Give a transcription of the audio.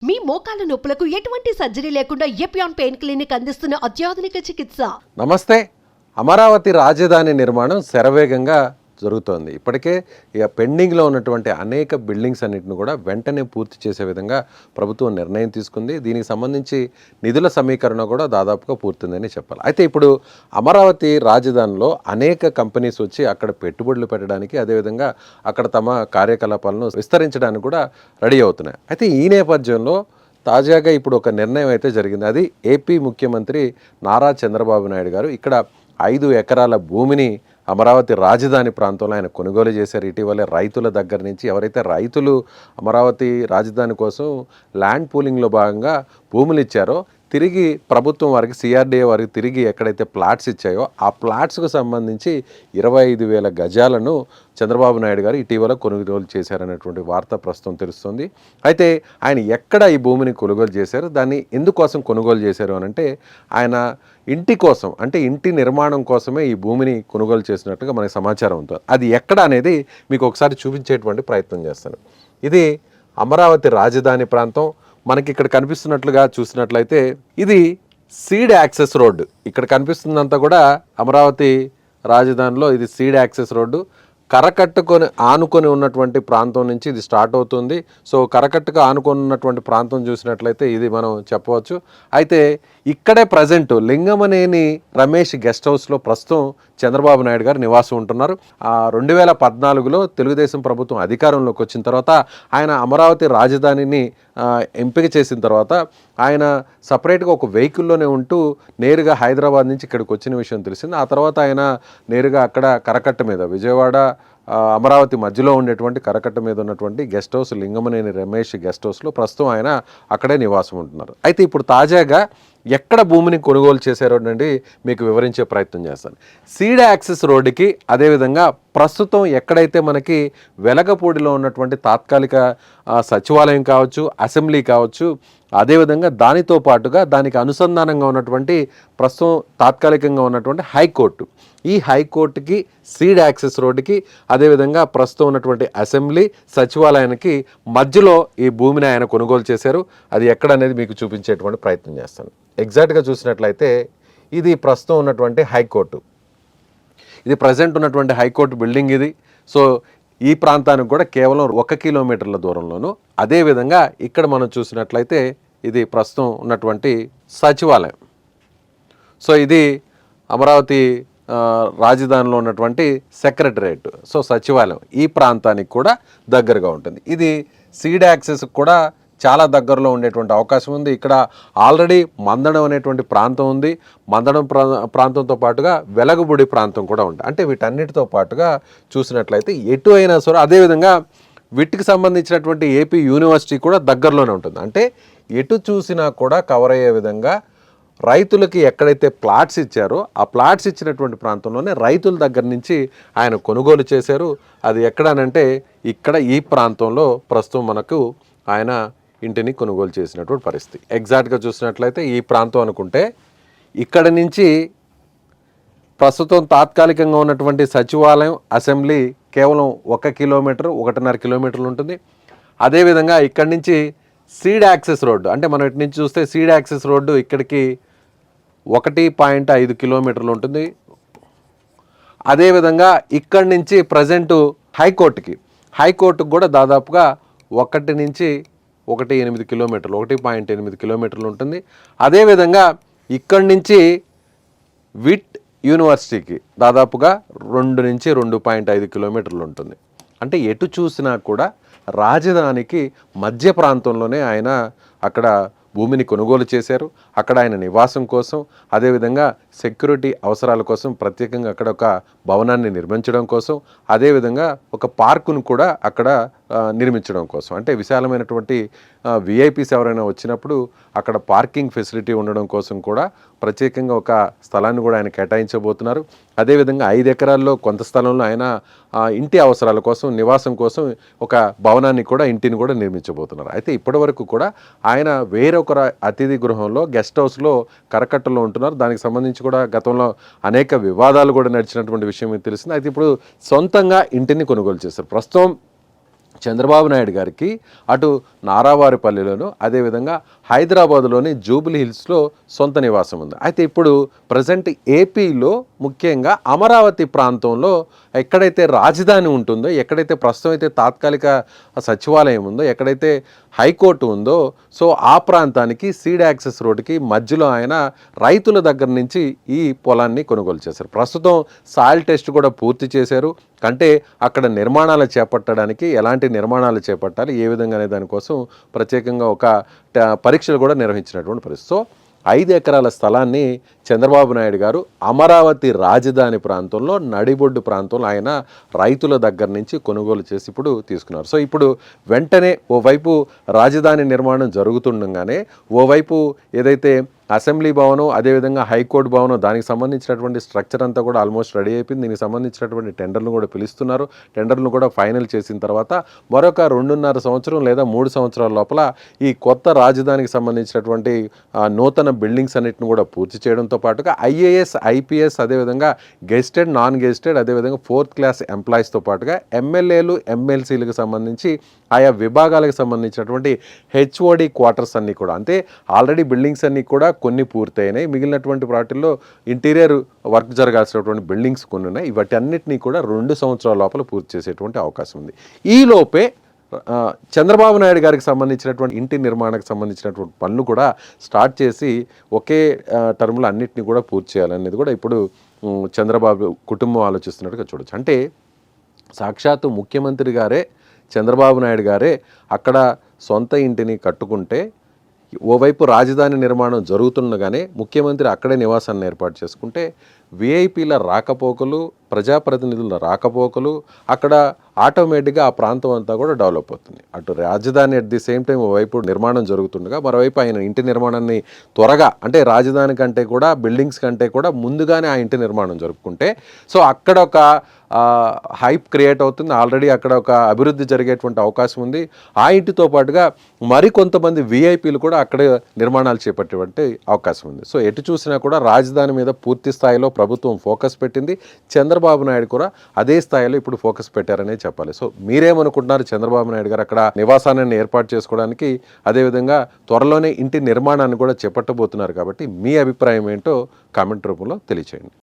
మీ మోకాల నొప్పులకు ఎటువంటి సర్జరీ లేకుండా ఎపియాన్ పెయిన్ క్లినిక్ అందిస్తున్న అత్యాధునిక చికిత్స. నమస్తే. అమరావతి రాజధాని నిర్మాణం శరవేగంగా జరుగుతోంది. ఇప్పటికే ఇక పెండింగ్లో ఉన్నటువంటి అనేక బిల్డింగ్స్ అన్నింటిని కూడా వెంటనే పూర్తి చేసే విధంగా ప్రభుత్వం నిర్ణయం తీసుకుంది. దీనికి సంబంధించి నిధుల సమీకరణ కూడా దాదాపుగా పూర్తిందని చెప్పాలి. అయితే ఇప్పుడు అమరావతి రాజధానిలో అనేక కంపెనీస్ వచ్చి అక్కడ పెట్టుబడులు పెట్టడానికి, అదేవిధంగా అక్కడ తమ కార్యకలాపాలను విస్తరించడానికి కూడా రెడీ అవుతున్నాయి. అయితే ఈ నేపథ్యంలో తాజాగా ఇప్పుడు ఒక నిర్ణయం అయితే జరిగింది. అది ఏపీ ముఖ్యమంత్రి నారా చంద్రబాబు నాయుడు గారు ఇక్కడ 5 ఎకరాల భూమిని అమరావతి రాజధాని ప్రాంతంలో ఆయన కొనుగోలు చేశారు. ఇటీవలే రైతుల దగ్గర నుంచి ఎవరైతే రైతులు అమరావతి రాజధాని కోసం ల్యాండ్ పూలింగ్లో భాగంగా భూములు ఇచ్చారో తిరిగి ప్రభుత్వం వారికి సిఆర్డీఏ వారికి తిరిగి ఎక్కడైతే ప్లాట్స్ ఇచ్చాయో ఆ ప్లాట్స్కు సంబంధించి 25,000 గజాలను చంద్రబాబు నాయుడు గారు ఇటీవల కొనుగోలు చేశారనేటువంటి వార్త ప్రస్తుతం తెలుస్తుంది. అయితే ఆయన ఎక్కడ ఈ భూమిని కొనుగోలు చేశారు, దాన్ని ఎందుకోసం కొనుగోలు చేశారు అని అంటే ఆయన ఇంటి కోసం, అంటే ఇంటి నిర్మాణం కోసమే ఈ భూమిని కొనుగోలు చేసినట్టుగా మనకి సమాచారం ఉంటుంది. అది ఎక్కడ అనేది మీకు ఒకసారి చూపించేటువంటి ప్రయత్నం చేస్తాను. ఇది అమరావతి రాజధాని ప్రాంతం. మనకి ఇక్కడ కనిపిస్తున్నట్లుగా చూసినట్లయితే ఇది సీడ్ యాక్సెస్ రోడ్డు. ఇక్కడ కనిపిస్తుందంతా కూడా అమరావతి రాజధానిలో ఇది సీడ్ యాక్సెస్ రోడ్డు. కరకట్టుకొని ఆనుకొని ఉన్నటువంటి ప్రాంతం నుంచి ఇది స్టార్ట్ అవుతుంది. సో కరకట్టుకు ఆనుకొని ఉన్నటువంటి ప్రాంతం చూసినట్లయితే ఇది మనం చెప్పవచ్చు. అయితే ఇక్కడే ప్రజెంట్ లింగమనేని రమేష్ గెస్ట్ హౌస్లో ప్రస్తుతం చంద్రబాబు నాయుడు గారు నివాసం ఉంటున్నారు. 2014లో తెలుగుదేశం ప్రభుత్వం అధికారంలోకి వచ్చిన తర్వాత ఆయన అమరావతి రాజధానిని ఎంపిక చేసిన తర్వాత ఆయన సపరేట్గా ఒక వెహికల్లోనే ఉంటూ నేరుగా హైదరాబాద్ నుంచి ఇక్కడికి వచ్చిన విషయం తెలిసింది. ఆ తర్వాత ఆయన నేరుగా అక్కడ కరకట్ట మీద విజయవాడ అమరావతి మధ్యలో ఉండేటువంటి కరకట్ట మీద ఉన్నటువంటి guest house Lingamaneni Ramesh guest హౌస్లో ప్రస్తుతం ఆయన అక్కడే నివాసం ఉంటున్నారు. అయితే ఇప్పుడు తాజాగా ఎక్కడ భూమిని కొనుగోలు చేశారో అండి మీకు వివరించే ప్రయత్నం చేస్తాను. సీడ్ యాక్సెస్ రోడ్డుకి, అదేవిధంగా ప్రస్తుతం ఎక్కడైతే మనకి వెలగపూడిలో ఉన్నటువంటి తాత్కాలిక సచివాలయం కావచ్చు, అసెంబ్లీ కావచ్చు, అదేవిధంగా దానితో పాటుగా దానికి అనుసంధానంగా ఉన్నటువంటి ప్రస్తుతం తాత్కాలికంగా ఉన్నటువంటి హైకోర్టు, ఈ హైకోర్టుకి, సీడ్ యాక్సెస్ రోడ్డుకి, అదేవిధంగా ప్రస్తుతం ఉన్నటువంటి అసెంబ్లీ సచివాలయానికి మధ్యలో ఈ భూమిని ఆయన కొనుగోలు చేశారు. అది ఎక్కడ అనేది మీకు చూపించేటువంటి ప్రయత్నం చేస్తాను. ఎగ్జాక్ట్గా చూసినట్లయితే ఇది ప్రస్తుతం ఉన్నటువంటి హైకోర్టు, ఇది ప్రజెంట్ ఉన్నటువంటి హైకోర్టు బిల్డింగ్ ఇది. సో ఈ ప్రాంతానికి కూడా కేవలం 1 కిలోమీటర్ల దూరంలోను, అదేవిధంగా ఇక్కడ మనం చూసినట్లయితే ఇది ప్రస్తుతం ఉన్నటువంటి సచివాలయం. సో ఇది అమరావతి రాజధానిలో ఉన్నటువంటి సెక్రటరేట్, సో సచివాలయం ఈ ప్రాంతానికి కూడా దగ్గరగా ఉంటుంది. ఇది సీడ్ యాక్సెస్ కూడా చాలా దగ్గరలో ఉండేటువంటి అవకాశం ఉంది. ఇక్కడ ఆల్రెడీ మందడం అనేటువంటి ప్రాంతం ఉంది. మందడం ప్రాంతంతో పాటుగా వెలగబుడి ప్రాంతం కూడా ఉంది. అంటే వీటన్నిటితో పాటుగా చూసినట్లయితే ఎటు అయినా సరే, అదేవిధంగా వీటికి సంబంధించినటువంటి ఏపీ యూనివర్సిటీ కూడా దగ్గరలోనే ఉంటుంది. అంటే ఎటు చూసినా కూడా కవర్ అయ్యే విధంగా రైతులకి ఎక్కడైతే ప్లాట్స్ ఇచ్చారో ఆ ప్లాట్స్ ఇచ్చినటువంటి ప్రాంతంలోనే రైతుల దగ్గర నుంచి ఆయన కొనుగోలు చేశారు. అది ఎక్కడనంటే ఇక్కడ ఈ ప్రాంతంలో ప్రస్తుతం మనకు ఆయన ఇంటిని కొనుగోలు చేసినటువంటి పరిస్థితి. ఎగ్జాక్ట్గా చూసినట్లయితే ఈ ప్రాంతం అనుకుంటే ఇక్కడ నుంచి ప్రస్తుతం తాత్కాలికంగా ఉన్నటువంటి సచివాలయం, అసెంబ్లీ కేవలం 1 కిలోమీటర్, 1.5 కిలోమీటర్లు ఉంటుంది. అదేవిధంగా ఇక్కడి నుంచి సీడ్ యాక్సెస్ రోడ్డు, అంటే మనం ఇటు నుంచి చూస్తే సీడ్ యాక్సెస్ రోడ్డు ఇక్కడికి 1.5 కిలోమీటర్లు ఉంటుంది. అదేవిధంగా ఇక్కడి నుంచి ప్రజెంటు హైకోర్టుకు కూడా దాదాపుగా 1 నుంచి 1.8 కిలోమీటర్లు, 1.8 కిలోమీటర్లు ఉంటుంది. అదేవిధంగా ఇక్కడి నుంచి విట్ యూనివర్సిటీకి దాదాపుగా 2 నుంచి 2.5 కిలోమీటర్లు ఉంటుంది. అంటే ఎటు చూసినా కూడా రాజధానికి మధ్య ప్రాంతంలోనే ఆయన అక్కడ భూమిని కొనుగోలు చేశారు. అక్కడ ఆయన నివాసం కోసం, అదేవిధంగా సెక్యూరిటీ అవసరాల కోసం ప్రత్యేకంగా అక్కడ ఒక భవనాన్ని నిర్మించడం కోసం, అదేవిధంగా ఒక పార్కును కూడా అక్కడ నిర్మించడం కోసం, అంటే విశాలమైనటువంటి విఐపీస్ ఎవరైనా వచ్చినప్పుడు అక్కడ పార్కింగ్ ఫెసిలిటీ ఉండడం కోసం కూడా ప్రత్యేకంగా ఒక స్థలాన్ని కూడా ఆయన కేటాయించబోతున్నారు. అదేవిధంగా 5 ఎకరాల్లో కొంత స్థలంలో ఆయన ఇంటి అవసరాల కోసం, నివాసం కోసం ఒక భవనాన్ని కూడా, ఇంటిని కూడా నిర్మించబోతున్నారు. అయితే ఇప్పటి వరకు కూడా ఆయన వేరొక అతిథి గృహంలో, గెస్ట్ హౌస్లో కరకట్టలో ఉంటున్నారు. దానికి సంబంధించి కూడా గతంలో అనేక వివాదాలు కూడా నడిచినటువంటి విషయం మీకు తెలిసింది. అయితే ఇప్పుడు సొంతంగా ఇంటిని కొనుగోలు చేస్తారు. ప్రస్తుతం చంద్రబాబు నాయుడు గారికి అటు నారావారిపల్లిలోను అదేవిధంగా హైదరాబాదులోని జూబ్లీ హిల్స్లో సొంత నివాసం ఉంది. అయితే ఇప్పుడు ప్రజెంట్ ఏపీలో ముఖ్యంగా అమరావతి ప్రాంతంలో ఎక్కడైతే రాజధాని ఉంటుందో, ఎక్కడైతే ప్రస్తుతం అయితే తాత్కాలిక సచివాలయం ఉందో, ఎక్కడైతే హైకోర్టు ఉందో, సో ఆ ప్రాంతానికి సీడ్ యాక్సెస్ రోడ్డుకి మధ్యలో ఆయన రైతుల దగ్గర నుంచి ఈ పొలాన్ని కొనుగోలు చేశారు. ప్రస్తుతం సాయిల్ టెస్ట్ కూడా పూర్తి చేశారు. అంటే అక్కడ నిర్మాణాలు చేపట్టడానికి ఎలాంటి నిర్మాణాలు చేపట్టాలి, ఏ విధంగా అనే దానికోసం ప్రత్యేకంగా ఒక పరీక్షలు కూడా నిర్వహించినటువంటి పరిస్థితి. సో 5 ఎకరాల స్థలాన్ని చంద్రబాబు నాయుడు గారు అమరావతి రాజధాని ప్రాంతంలో నడిబొడ్డు ప్రాంతంలో ఆయన రైతుల దగ్గర నుంచి కొనుగోలు చేసి ఇప్పుడు తీసుకున్నారు. సో ఇప్పుడు వెంటనే ఓవైపు రాజధాని నిర్మాణం జరుగుతుండగానే ఓవైపు ఏదైతే అసెంబ్లీ భవనం అదేవిధంగా హైకోర్టు భవనం దానికి సంబంధించినటువంటి స్ట్రక్చర్ అంతా కూడా ఆల్మోస్ట్ రెడీ అయిపోయింది. దీనికి సంబంధించినటువంటి టెండర్లు కూడా పిలుస్తున్నారు. టెండర్లను కూడా ఫైనల్ చేసిన తర్వాత మరొక 2.5 సంవత్సరం లేదా 3 సంవత్సరాల లోపల ఈ కొత్త రాజధానికి సంబంధించినటువంటి నూతన బిల్డింగ్స్ అన్నిటిని కూడా పూర్తి చేయడంతో పాటుగా ఐఏఎస్ ఐపీఎస్ అదేవిధంగా గెస్టెడ్ నాన్ గెస్టెడ్ అదేవిధంగా 4th క్లాస్ ఎంప్లాయీస్తో పాటుగా ఎమ్మెల్యేలు ఎమ్మెల్సీలకు సంబంధించి ఆయా విభాగాలకు సంబంధించినటువంటి హెచ్ఓడి క్వార్టర్స్ అన్నీ కూడా అంటే ఆల్రెడీ బిల్డింగ్స్ అన్నీ కూడా కొన్ని పూర్తయినాయి. మిగిలినటువంటి వాటిల్లో ఇంటీరియర్ వర్క్ జరగాల్సినటువంటి బిల్డింగ్స్ కొన్ని ఉన్నాయి. వాటి అన్నిటినీ కూడా 2 సంవత్సరాల లోపల పూర్తి చేసేటువంటి అవకాశం ఉంది. ఈ లోపే చంద్రబాబు నాయుడు గారికి సంబంధించినటువంటి ఇంటి నిర్మాణానికి సంబంధించినటువంటి పనులు కూడా స్టార్ట్ చేసి ఒకే టర్మ్లో అన్నిటినీ కూడా పూర్తి చేయాలనేది కూడా ఇప్పుడు చంద్రబాబు కుటుంబం ఆలోచిస్తున్నట్టుగా చూడొచ్చు. అంటే సాక్షాత్తు ముఖ్యమంత్రి గారే చంద్రబాబు నాయుడు గారే అక్కడ సొంత ఇంటిని కట్టుకుంటే ఓవైపు రాజధాని నిర్మాణం జరుగుతుండగానే ముఖ్యమంత్రి అక్కడే నివాసాన్ని ఏర్పాటు చేసుకుంటే విఐపీల రాకపోకలు ప్రజాప్రతినిధుల రాకపోకలు అక్కడ ఆటోమేటిక్గా ఆ ప్రాంతం అంతా కూడా డెవలప్ అవుతుంది. అటు రాజధాని అట్ ది సేమ్ టైం ఓవైపు నిర్మాణం జరుగుతుండగా మరోవైపు ఆయన ఇంటి నిర్మాణాన్ని త్వరగా అంటే రాజధాని కంటే కూడా బిల్డింగ్స్ కంటే కూడా ముందుగానే ఆ ఇంటి నిర్మాణం జరుపుకుంటే సో అక్కడ ఒక హైప్ క్రియేట్ అవుతుంది. ఆల్రెడీ అక్కడ ఒక అభివృద్ధి జరిగేటువంటి అవకాశం ఉంది. ఆ ఇంటితో పాటుగా మరికొంతమంది విఐపీలు కూడా అక్కడే నిర్మాణాలు చేపట్టేటువంటి అవకాశం ఉంది. సో ఎటు చూసినా కూడా రాజధాని మీద పూర్తి స్థాయిలో ప్రభుత్వం ఫోకస్ పెట్టింది. చంద్రబాబు నాయుడు కూడా అదే స్థాయిలో ఇప్పుడు ఫోకస్ పెట్టారనే చెప్పాలి. సో మీరేమనుకుంటున్నారు? చంద్రబాబు నాయుడు గారు అక్కడ నివాసాన్ని ఏర్పాటు చేసుకోవడానికి అదేవిధంగా త్వరలోనే ఇంటి నిర్మాణాన్ని కూడా చేపట్టబోతున్నారు కాబట్టి మీ అభిప్రాయం ఏంటో కామెంట్ రూపంలో తెలియచేయండి.